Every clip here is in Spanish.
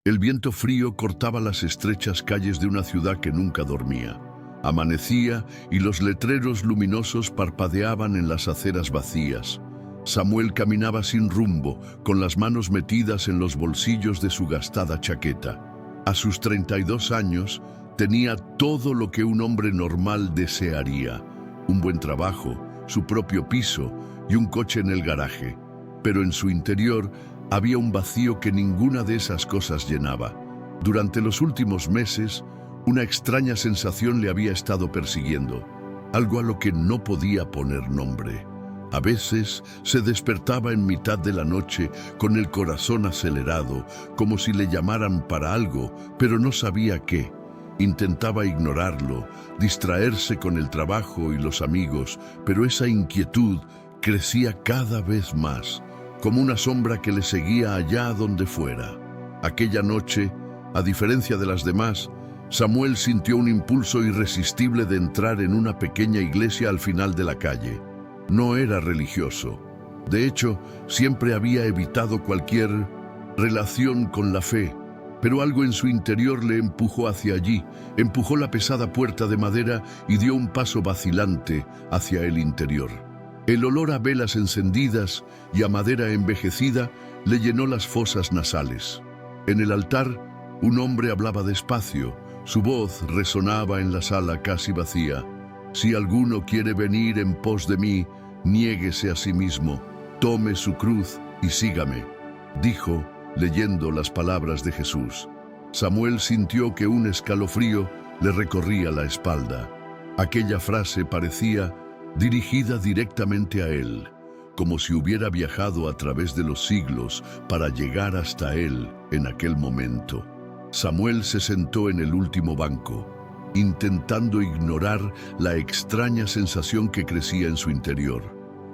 El viento frío cortaba las estrechas calles de una ciudad que nunca dormía. Amanecía y los letreros luminosos parpadeaban en las aceras vacías. Samuel caminaba sin rumbo, con las manos metidas en los bolsillos de su gastada chaqueta. A sus 32 años, tenía todo lo que un hombre normal desearía: un buen trabajo, su propio piso y un coche en el garaje. Pero en su interior había un vacío que ninguna de esas cosas llenaba. Durante los últimos meses, una extraña sensación le había estado persiguiendo, algo a lo que no podía poner nombre. A veces se despertaba en mitad de la noche con el corazón acelerado, como si le llamaran para algo, pero no sabía qué. Intentaba ignorarlo, distraerse con el trabajo y los amigos, pero esa inquietud crecía cada vez más, como una sombra que le seguía allá donde fuera. Aquella noche, a diferencia de las demás, Samuel sintió un impulso irresistible de entrar en una pequeña iglesia al final de la calle. No era religioso. De hecho, siempre había evitado cualquier relación con la fe, pero algo en su interior le empujó hacia allí, empujó la pesada puerta de madera y dio un paso vacilante hacia el interior. El olor a velas encendidas y a madera envejecida le llenó las fosas nasales. En el altar, un hombre hablaba despacio. Su voz resonaba en la sala casi vacía. «Si alguno quiere venir en pos de mí, niéguese a sí mismo, tome su cruz y sígame», dijo, leyendo las palabras de Jesús. Samuel sintió que un escalofrío le recorría la espalda. Aquella frase parecía dirigida directamente a él, como si hubiera viajado a través de los siglos para llegar hasta él en aquel momento. Samuel se sentó en el último banco, intentando ignorar la extraña sensación que crecía en su interior.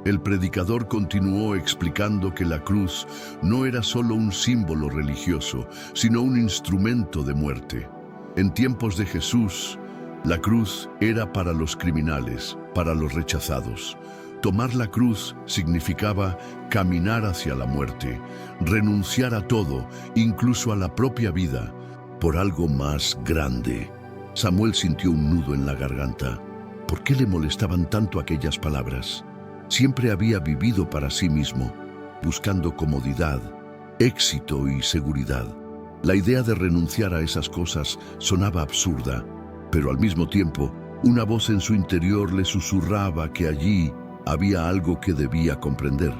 El predicador continuó explicando que la cruz no era solo un símbolo religioso, sino un instrumento de muerte. En tiempos de Jesús, la cruz era para los criminales, para los rechazados. Tomar la cruz significaba caminar hacia la muerte, renunciar a todo, incluso a la propia vida, por algo más grande. Samuel sintió un nudo en la garganta. ¿Por qué le molestaban tanto aquellas palabras? Siempre había vivido para sí mismo, buscando comodidad, éxito y seguridad. La idea de renunciar a esas cosas sonaba absurda, pero al mismo tiempo, una voz en su interior le susurraba que allí había algo que debía comprender.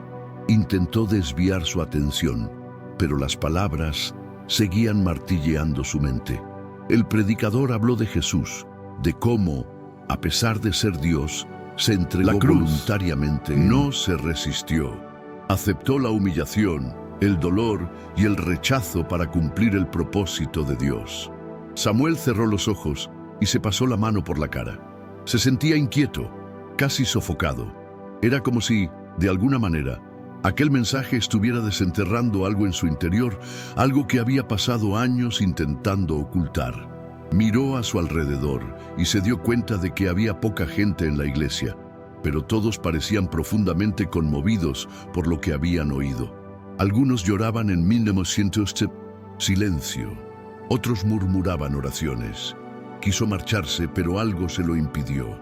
Intentó desviar su atención, pero las palabras seguían martilleando su mente. El predicador habló de Jesús, de cómo, a pesar de ser Dios, se entregó voluntariamente. No se resistió. Aceptó la humillación, el dolor y el rechazo para cumplir el propósito de Dios. Samuel cerró los ojos y se pasó la mano por la cara. Se sentía inquieto, casi sofocado. Era como si, de alguna manera, aquel mensaje estuviera desenterrando algo en su interior, algo que había pasado años intentando ocultar. Miró a su alrededor y se dio cuenta de que había poca gente en la iglesia, pero todos parecían profundamente conmovidos por lo que habían oído. Algunos lloraban en 1900 silencio, otros murmuraban oraciones. Quiso marcharse, pero algo se lo impidió.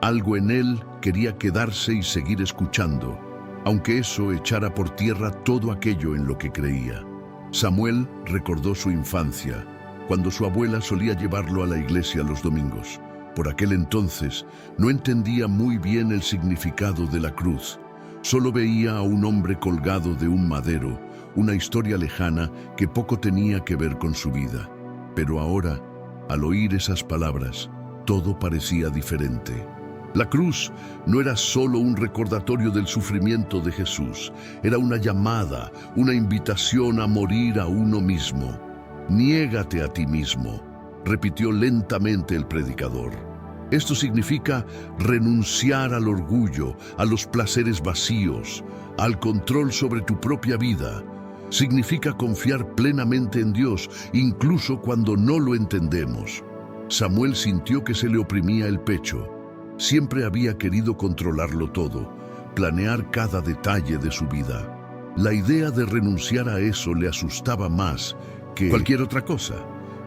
Algo en él quería quedarse y seguir escuchando, aunque eso echara por tierra todo aquello en lo que creía. Samuel recordó su infancia, cuando su abuela solía llevarlo a la iglesia los domingos. Por aquel entonces no entendía muy bien el significado de la cruz. Solo veía a un hombre colgado de un madero, una historia lejana que poco tenía que ver con su vida. Pero ahora, al oír esas palabras, todo parecía diferente. La cruz no era solo un recordatorio del sufrimiento de Jesús, era una llamada, una invitación a morir a uno mismo. «Niégate a ti mismo», repitió lentamente el predicador. Esto significa renunciar al orgullo, a los placeres vacíos, al control sobre tu propia vida. Significa confiar plenamente en Dios, incluso cuando no lo entendemos. Samuel sintió que se le oprimía el pecho. Siempre había querido controlarlo todo, planear cada detalle de su vida. La idea de renunciar a eso le asustaba más que cualquier otra cosa.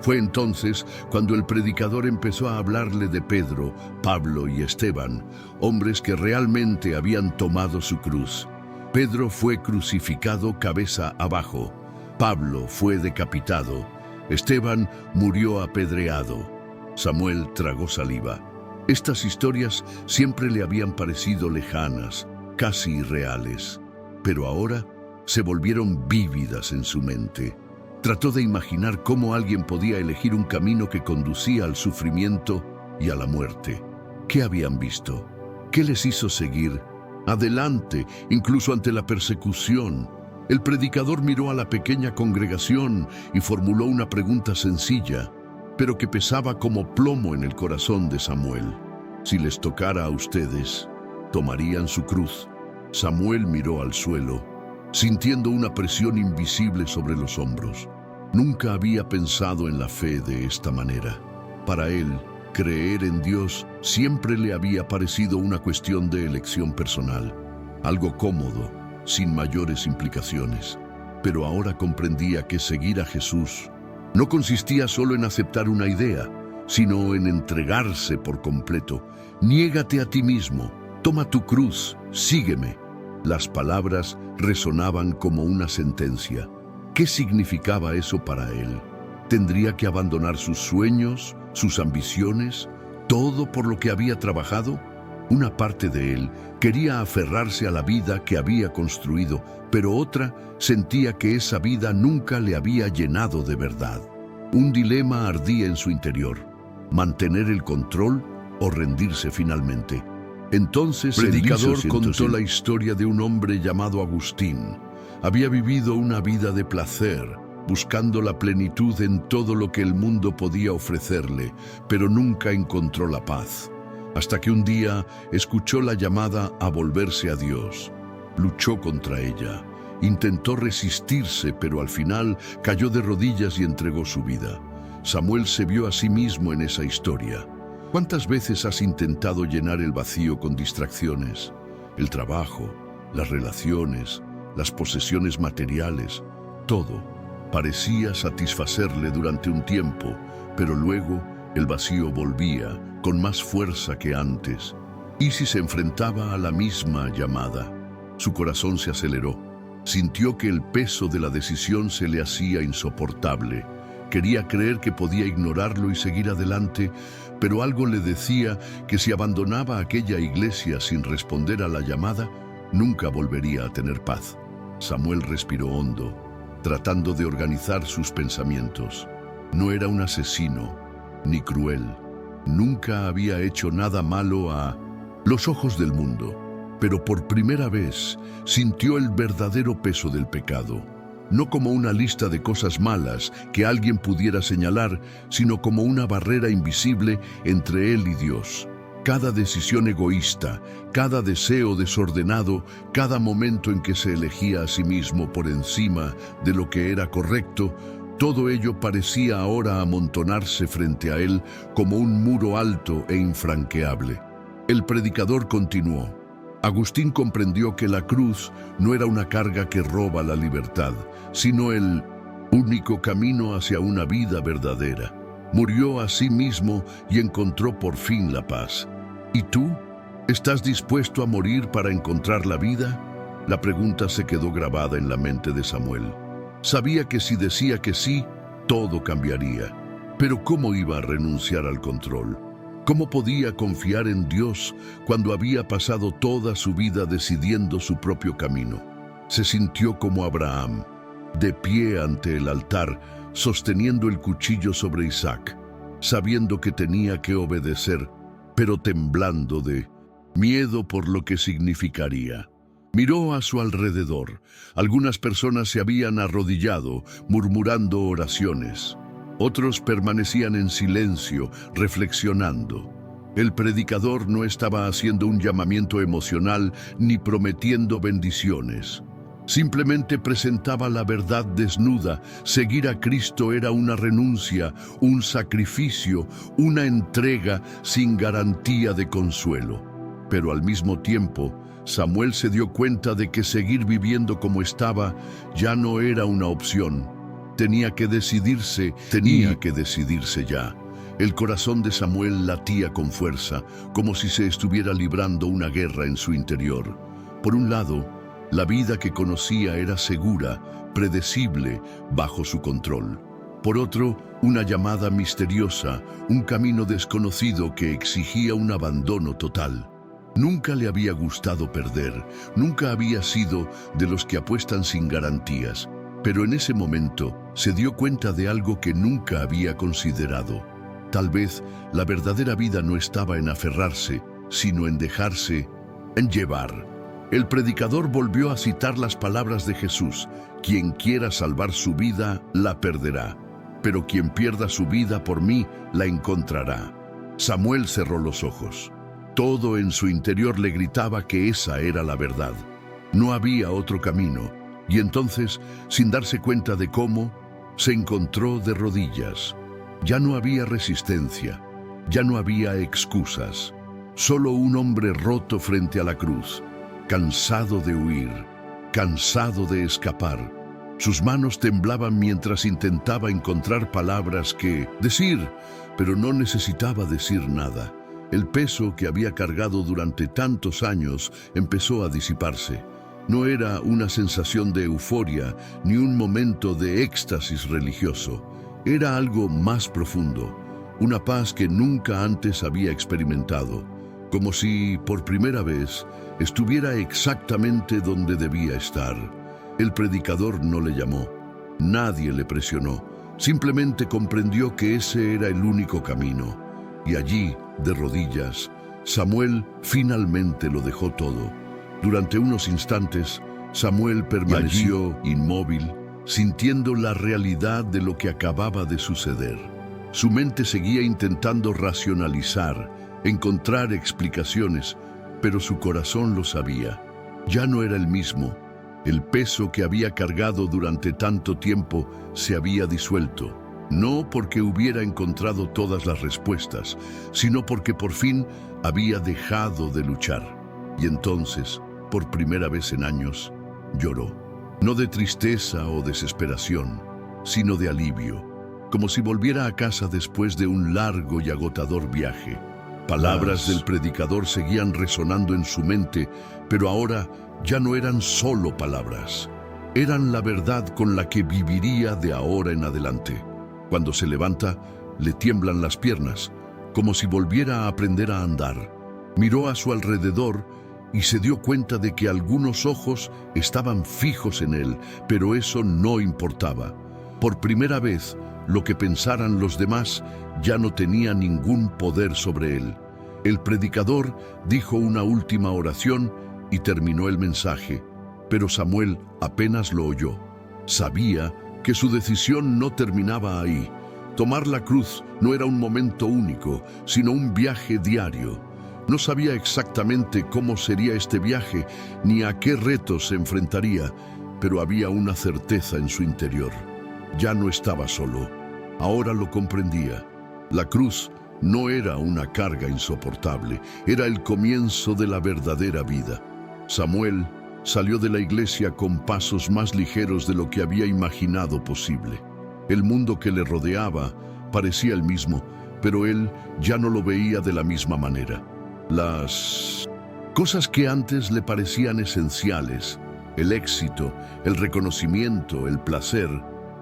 Fue entonces cuando el predicador empezó a hablarle de Pedro, Pablo y Esteban, hombres que realmente habían tomado su cruz. Pedro fue crucificado cabeza abajo, Pablo fue decapitado, Esteban murió apedreado, Samuel tragó saliva. Estas historias siempre le habían parecido lejanas, casi irreales, pero ahora se volvieron vívidas en su mente. Trató de imaginar cómo alguien podía elegir un camino que conducía al sufrimiento y a la muerte. ¿Qué habían visto? ¿Qué les hizo seguir adelante, incluso ante la persecución? El predicador miró a la pequeña congregación y formuló una pregunta sencilla, pero que pesaba como plomo en el corazón de Samuel. Si les tocara a ustedes, ¿tomarían su cruz? Samuel miró al suelo, sintiendo una presión invisible sobre los hombros. Nunca había pensado en la fe de esta manera. Para él, creer en Dios siempre le había parecido una cuestión de elección personal, algo cómodo, sin mayores implicaciones. Pero ahora comprendía que seguir a Jesús no consistía solo en aceptar una idea, sino en entregarse por completo. Niégate a ti mismo, toma tu cruz, sígueme. Las palabras resonaban como una sentencia. ¿Qué significaba eso para él? ¿Tendría que abandonar sus sueños, sus ambiciones, todo por lo que había trabajado? Una parte de él quería aferrarse a la vida que había construido, pero otra sentía que esa vida nunca le había llenado de verdad. Un dilema ardía en su interior: mantener el control o rendirse finalmente. Entonces el predicador contó la historia de un hombre llamado Agustín. Había vivido una vida de placer, buscando la plenitud en todo lo que el mundo podía ofrecerle, pero nunca encontró la paz. Hasta que un día escuchó la llamada a volverse a Dios. Luchó contra ella, intentó resistirse, pero al final cayó de rodillas y entregó su vida. Samuel se vio a sí mismo en esa historia. ¿Cuántas veces has intentado llenar el vacío con distracciones? El trabajo, las relaciones, las posesiones materiales, todo parecía satisfacerle durante un tiempo, pero luego el vacío volvía con más fuerza que antes. Y si se enfrentaba a la misma llamada, su corazón se aceleró. Sintió que el peso de la decisión se le hacía insoportable. Quería creer que podía ignorarlo y seguir adelante, pero algo le decía que si abandonaba aquella iglesia sin responder a la llamada, nunca volvería a tener paz. Samuel respiró hondo, tratando de organizar sus pensamientos. No era un asesino, ni cruel. Nunca había hecho nada malo a los ojos del mundo, pero por primera vez sintió el verdadero peso del pecado. No como una lista de cosas malas que alguien pudiera señalar, sino como una barrera invisible entre él y Dios. Cada decisión egoísta, cada deseo desordenado, cada momento en que se elegía a sí mismo por encima de lo que era correcto, todo ello parecía ahora amontonarse frente a él como un muro alto e infranqueable. El predicador continuó. Agustín comprendió que la cruz no era una carga que roba la libertad, sino el único camino hacia una vida verdadera. Murió a sí mismo y encontró por fin la paz. ¿Y tú? ¿Estás dispuesto a morir para encontrar la vida? La pregunta se quedó grabada en la mente de Samuel. Sabía que si decía que sí, todo cambiaría. Pero ¿cómo iba a renunciar al control? ¿Cómo podía confiar en Dios cuando había pasado toda su vida decidiendo su propio camino? Se sintió como Abraham, de pie ante el altar, sosteniendo el cuchillo sobre Isaac, sabiendo que tenía que obedecer, pero temblando de miedo por lo que significaría. Miró a su alrededor. Algunas personas se habían arrodillado, murmurando oraciones. Otros permanecían en silencio, reflexionando. El predicador no estaba haciendo un llamamiento emocional ni prometiendo bendiciones. Simplemente presentaba la verdad desnuda. Seguir a Cristo era una renuncia, un sacrificio, una entrega sin garantía de consuelo. Pero al mismo tiempo, Samuel se dio cuenta de que seguir viviendo como estaba ya no era una opción. Tenía que decidirse ya. El corazón de Samuel latía con fuerza, como si se estuviera librando una guerra en su interior. Por un lado, la vida que conocía era segura, predecible, bajo su control. Por otro, una llamada misteriosa, un camino desconocido que exigía un abandono total. Nunca le había gustado perder, nunca había sido de los que apuestan sin garantías, pero en ese momento se dio cuenta de algo que nunca había considerado. Tal vez la verdadera vida no estaba en aferrarse, sino en dejarse llevar. El predicador volvió a citar las palabras de Jesús: quien quiera salvar su vida, la perderá, pero quien pierda su vida por mí, la encontrará. Samuel cerró los ojos. Todo en su interior le gritaba que esa era la verdad. No había otro camino, y entonces, sin darse cuenta de cómo, se encontró de rodillas. Ya no había resistencia, ya no había excusas. Solo un hombre roto frente a la cruz, cansado de huir, cansado de escapar. Sus manos temblaban mientras intentaba encontrar palabras que decir, pero no necesitaba decir nada. El peso que había cargado durante tantos años empezó a disiparse. No era una sensación de euforia ni un momento de éxtasis religioso. Era algo más profundo, una paz que nunca antes había experimentado, como si, por primera vez, estuviera exactamente donde debía estar. El predicador no le llamó, nadie le presionó, simplemente comprendió que ese era el único camino. Y allí, de rodillas, Samuel finalmente lo dejó todo. Durante unos instantes, Samuel permaneció inmóvil, sintiendo la realidad de lo que acababa de suceder. Su mente seguía intentando racionalizar, encontrar explicaciones, pero su corazón lo sabía. Ya no era el mismo. El peso que había cargado durante tanto tiempo se había disuelto. No porque hubiera encontrado todas las respuestas, sino porque por fin había dejado de luchar. Y entonces, por primera vez en años, lloró. No de tristeza o desesperación, sino de alivio, como si volviera a casa después de un largo y agotador viaje. Palabras del predicador seguían resonando en su mente, pero ahora ya no eran solo palabras. Eran la verdad con la que viviría de ahora en adelante. Cuando se levanta, le tiemblan las piernas, como si volviera a aprender a andar. Miró a su alrededor y se dio cuenta de que algunos ojos estaban fijos en él, pero eso no importaba. Por primera vez, lo que pensaran los demás ya no tenía ningún poder sobre él. El predicador dijo una última oración y terminó el mensaje, pero Samuel apenas lo oyó. Sabía que su decisión no terminaba ahí. Tomar la cruz no era un momento único, sino un viaje diario. No sabía exactamente cómo sería este viaje, ni a qué retos se enfrentaría, pero había una certeza en su interior. Ya no estaba solo. Ahora lo comprendía. La cruz no era una carga insoportable, era el comienzo de la verdadera vida. Samuel salió de la iglesia con pasos más ligeros de lo que había imaginado posible. El mundo que le rodeaba parecía el mismo, pero él ya no lo veía de la misma manera. Las cosas que antes le parecían esenciales, el éxito, el reconocimiento, el placer,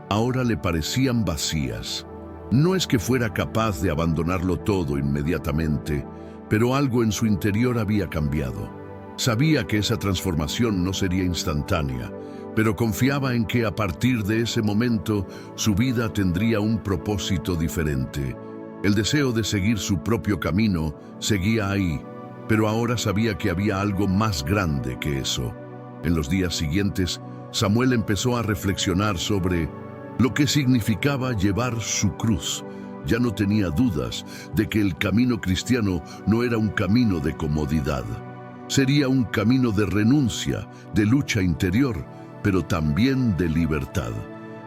ahora le parecían vacías. No es que fuera capaz de abandonarlo todo inmediatamente, pero algo en su interior había cambiado. Sabía que esa transformación no sería instantánea, pero confiaba en que a partir de ese momento su vida tendría un propósito diferente. El deseo de seguir su propio camino seguía ahí, pero ahora sabía que había algo más grande que eso. En los días siguientes, Samuel empezó a reflexionar sobre lo que significaba llevar su cruz. Ya no tenía dudas de que el camino cristiano no era un camino de comodidad. Sería un camino de renuncia, de lucha interior, pero también de libertad.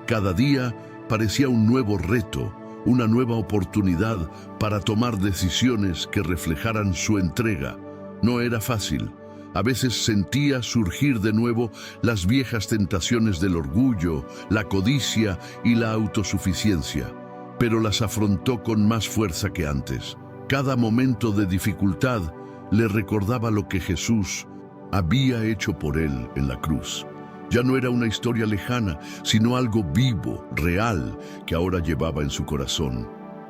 Cada día parecía un nuevo reto, una nueva oportunidad para tomar decisiones que reflejaran su entrega. No era fácil. A veces sentía surgir de nuevo las viejas tentaciones del orgullo, la codicia y la autosuficiencia, pero las afrontó con más fuerza que antes. Cada momento de dificultad le recordaba lo que Jesús había hecho por él en la cruz. Ya no era una historia lejana, sino algo vivo, real, que ahora llevaba en su corazón.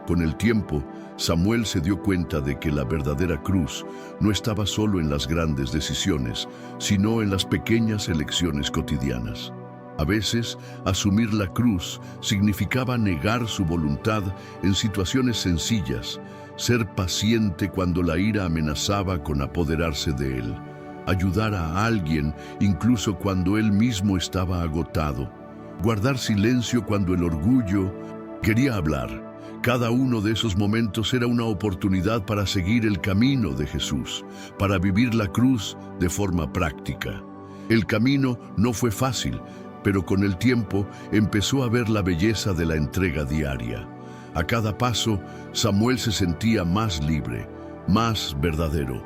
Con el tiempo, Samuel se dio cuenta de que la verdadera cruz no estaba solo en las grandes decisiones, sino en las pequeñas elecciones cotidianas. A veces, asumir la cruz significaba negar su voluntad en situaciones sencillas, ser paciente cuando la ira amenazaba con apoderarse de él, ayudar a alguien incluso cuando él mismo estaba agotado, guardar silencio cuando el orgullo quería hablar. Cada uno de esos momentos era una oportunidad para seguir el camino de Jesús, para vivir la cruz de forma práctica. El camino no fue fácil, pero con el tiempo empezó a ver la belleza de la entrega diaria. A cada paso, Samuel se sentía más libre, más verdadero.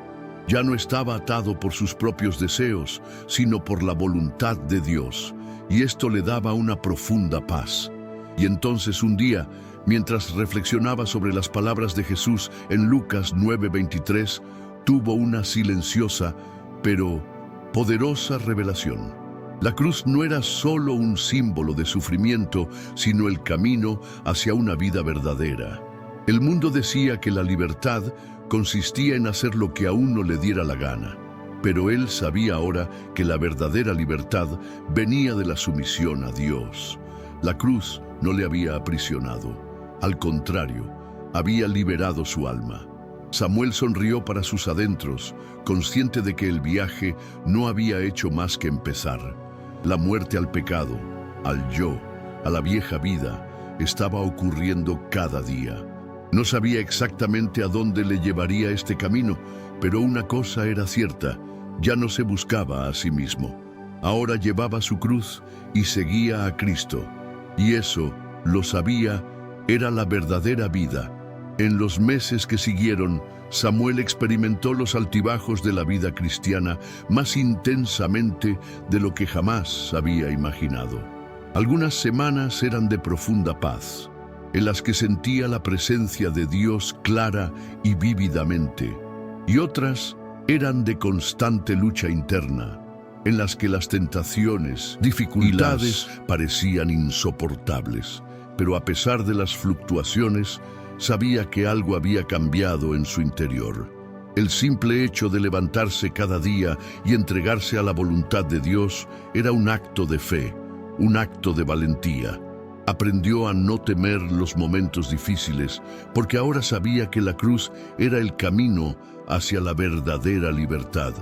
Ya no estaba atado por sus propios deseos, sino por la voluntad de Dios, y esto le daba una profunda paz. Y entonces un día, mientras reflexionaba sobre las palabras de Jesús en Lucas 9:23, tuvo una silenciosa, pero poderosa revelación. La cruz no era solo un símbolo de sufrimiento, sino el camino hacia una vida verdadera. El mundo decía que la libertad consistía en hacer lo que a uno le diera la gana, pero él sabía ahora que la verdadera libertad venía de la sumisión a Dios. La cruz no le había aprisionado. Al contrario, había liberado su alma. Samuel sonrió para sus adentros, consciente de que el viaje no había hecho más que empezar. La muerte al pecado, al yo, a la vieja vida, estaba ocurriendo cada día. No sabía exactamente a dónde le llevaría este camino, pero una cosa era cierta: ya no se buscaba a sí mismo. Ahora llevaba su cruz y seguía a Cristo. Y eso, lo sabía, era la verdadera vida. En los meses que siguieron, Samuel experimentó los altibajos de la vida cristiana más intensamente de lo que jamás había imaginado. Algunas semanas eran de profunda paz, en las que sentía la presencia de Dios clara y vívidamente, y otras eran de constante lucha interna, en las que las tentaciones, dificultades parecían insoportables. Pero a pesar de las fluctuaciones, sabía que algo había cambiado en su interior. El simple hecho de levantarse cada día y entregarse a la voluntad de Dios era un acto de fe, un acto de valentía. Aprendió a no temer los momentos difíciles, porque ahora sabía que la cruz era el camino hacia la verdadera libertad,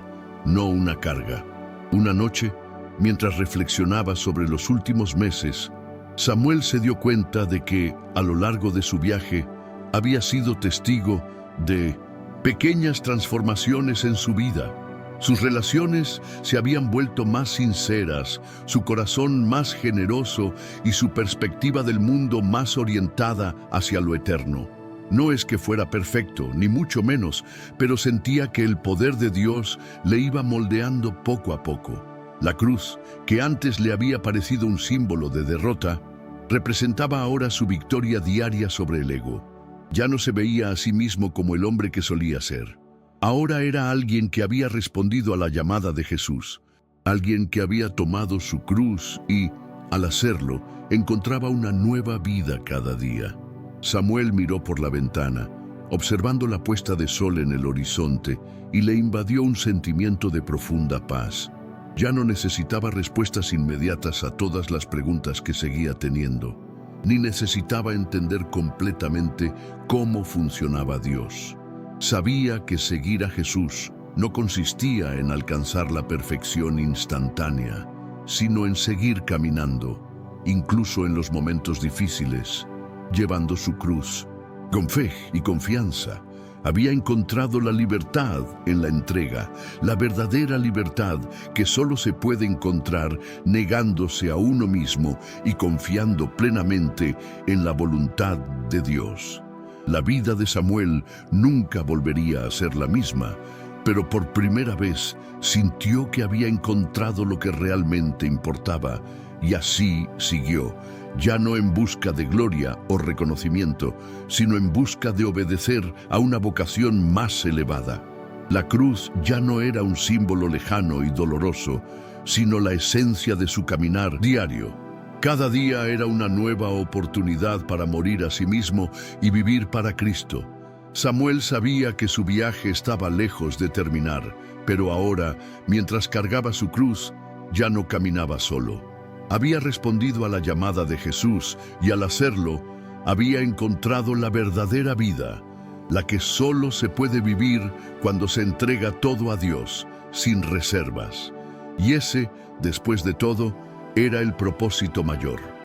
no una carga. Una noche, mientras reflexionaba sobre los últimos meses, Samuel se dio cuenta de que, a lo largo de su viaje, había sido testigo de pequeñas transformaciones en su vida. Sus relaciones se habían vuelto más sinceras, su corazón más generoso y su perspectiva del mundo más orientada hacia lo eterno. No es que fuera perfecto, ni mucho menos, pero sentía que el poder de Dios le iba moldeando poco a poco. La cruz, que antes le había parecido un símbolo de derrota, representaba ahora su victoria diaria sobre el ego. Ya no se veía a sí mismo como el hombre que solía ser. Ahora era alguien que había respondido a la llamada de Jesús, alguien que había tomado su cruz y, al hacerlo, encontraba una nueva vida cada día. Samuel miró por la ventana, observando la puesta de sol en el horizonte, y le invadió un sentimiento de profunda paz. Ya no necesitaba respuestas inmediatas a todas las preguntas que seguía teniendo, ni necesitaba entender completamente cómo funcionaba Dios. Sabía que seguir a Jesús no consistía en alcanzar la perfección instantánea, sino en seguir caminando, incluso en los momentos difíciles, llevando su cruz. Con fe y confianza, había encontrado la libertad en la entrega, la verdadera libertad que solo se puede encontrar negándose a uno mismo y confiando plenamente en la voluntad de Dios. La vida de Samuel nunca volvería a ser la misma, pero por primera vez sintió que había encontrado lo que realmente importaba, y así siguió, ya no en busca de gloria o reconocimiento, sino en busca de obedecer a una vocación más elevada. La cruz ya no era un símbolo lejano y doloroso, sino la esencia de su caminar diario. Cada día era una nueva oportunidad para morir a sí mismo y vivir para Cristo. Samuel sabía que su viaje estaba lejos de terminar, pero ahora, mientras cargaba su cruz, ya no caminaba solo. Había respondido a la llamada de Jesús y al hacerlo, había encontrado la verdadera vida, la que solo se puede vivir cuando se entrega todo a Dios, sin reservas. Y ese, después de todo, era el propósito mayor.